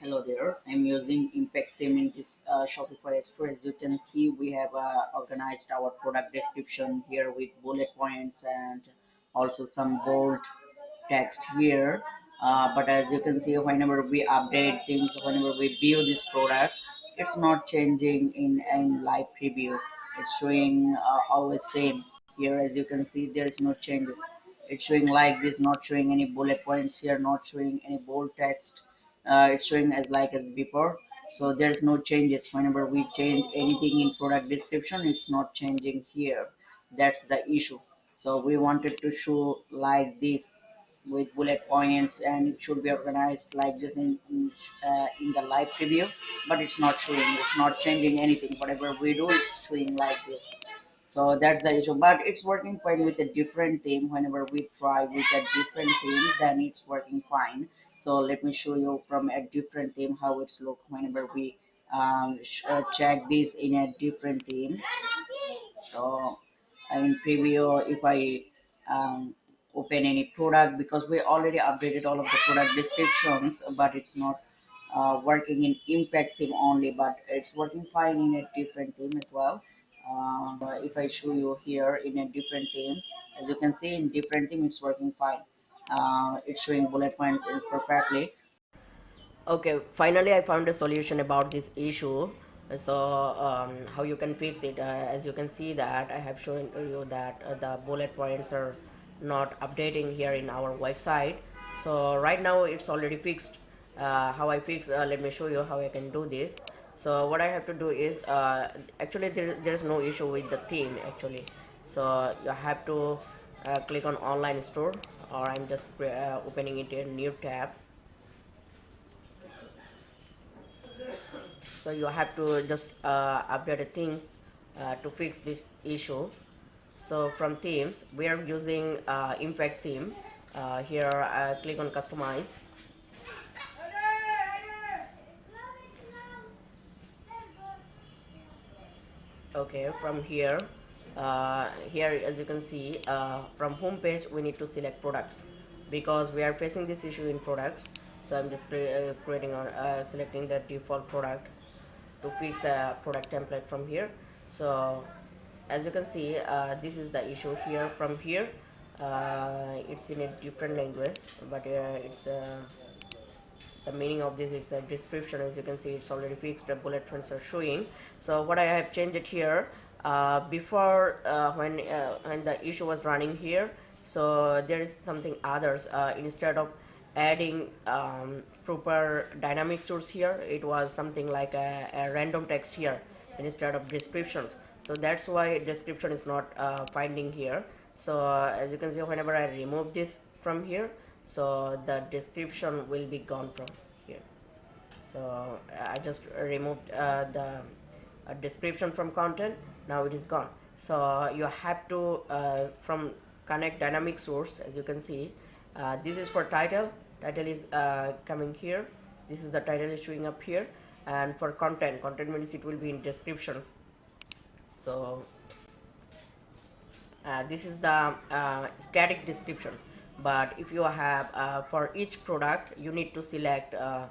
Hello there. I'm using impact theme in this Shopify store. As you can see, we have organized our product description here with bullet points and also some bold text here. But as you can see, whenever we update things, whenever we view this product, it's not changing in live preview. It's showing always same here. As you can see, there is no changes. It's showing like this, not showing any bullet points here, not showing any bold text. It's showing as like as before, so there's no changes. Whenever we change anything in product description, it's not changing here. That's the issue. So we wanted to show like this with bullet points, and it should be organized like this in the live preview, but it's not showing, it's not changing anything. Whatever we do, it's showing like this. So that's the issue, but it's working fine with a different theme. Whenever we try with a different theme, then it's working fine. So let me show you from a different theme how it's look whenever we check this in a different theme. So in preview, if I open any product, because we already updated all of the product descriptions, but it's not working in impact theme only, but it's working fine in a different theme as well. If I show you here in a different theme, as you can see, in different theme it's working fine. It's showing bullet points perfectly. Okay, finally I found a solution about this issue. So how you can fix it, as you can see that I have shown you that the bullet points are not updating here in our website. So right now it's already fixed. How I fix, let me show you how I can do this. So what I have to do is, actually there's no issue with the theme actually. So you have to click on online store, or I'm just opening it in a new tab. So you have to just update the things to fix this issue. So from themes we are using impact theme. Here click on customize. Okay, from here, here as you can see, from home page we need to select products, because we are facing this issue in products. So I'm just creating on selecting the default product to fix a product template from here. So as you can see, this is the issue here. From here, it's in a different language, but it's the meaning of this, it's a description. As you can see, it's already fixed, the bullet points are showing. So what I have changed it here, before when the issue was running here, so there is something others. Instead of adding proper dynamic source here, it was something like a random text here instead of descriptions. So that's why description is not finding here. So as you can see, whenever I remove this from here, so the description will be gone from here. So I just removed the description from content. Now it is gone. So you have to from connect dynamic source. As you can see, this is for title. Title is coming here. This is the title is showing up here. And for content, content means it will be in descriptions. So this is the static description. But if you have for each product, you need to select uh,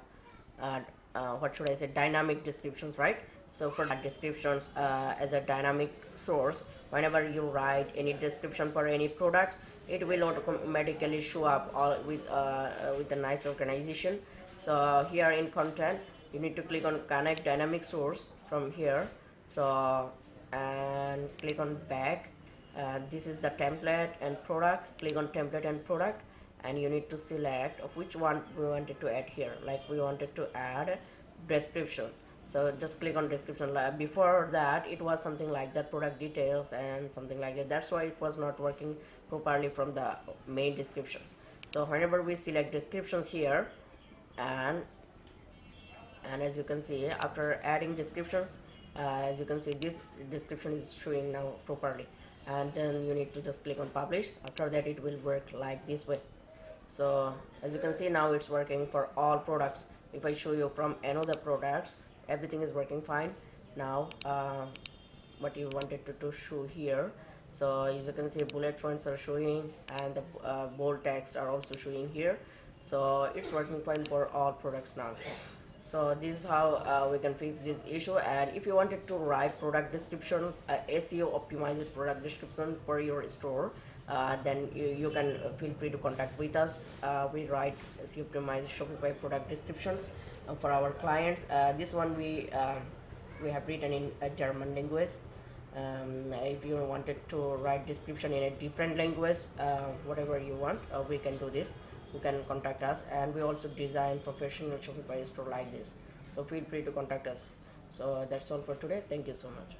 what should I say, dynamic descriptions, right? So for descriptions as a dynamic source, whenever you write any description for any products, it will automatically show up all with a nice organization. So here in content, you need to click on connect dynamic source from here. So and click on back. This is the template and product. Click on template and product, and you need to select which one we wanted to add here. Like we wanted to add descriptions, so just click on description. Before that it was something like that, product details and something like that. That's why it was not working properly from the main descriptions. So whenever we select descriptions here, and as you can see, after adding descriptions, as you can see, this description is showing now properly. And then you need to just click on publish. After that it will work like this way. So as you can see, now it's working for all products. If I show you from another products, everything is working fine now. What you wanted to show here, so as you can see, bullet points are showing, and the bold text are also showing here. So it's working fine for all products now. So this is how we can fix this issue. And if you wanted to write product descriptions, SEO optimized product description for your store, then you can feel free to contact with us. We write SEO optimized Shopify product descriptions for our clients. This one we have written in a German language. If you wanted to write description in a different language, whatever you want, we can do this. You can contact us, and we also design professional Shopify store like this. So feel free to contact us. So that's all for today. Thank you so much.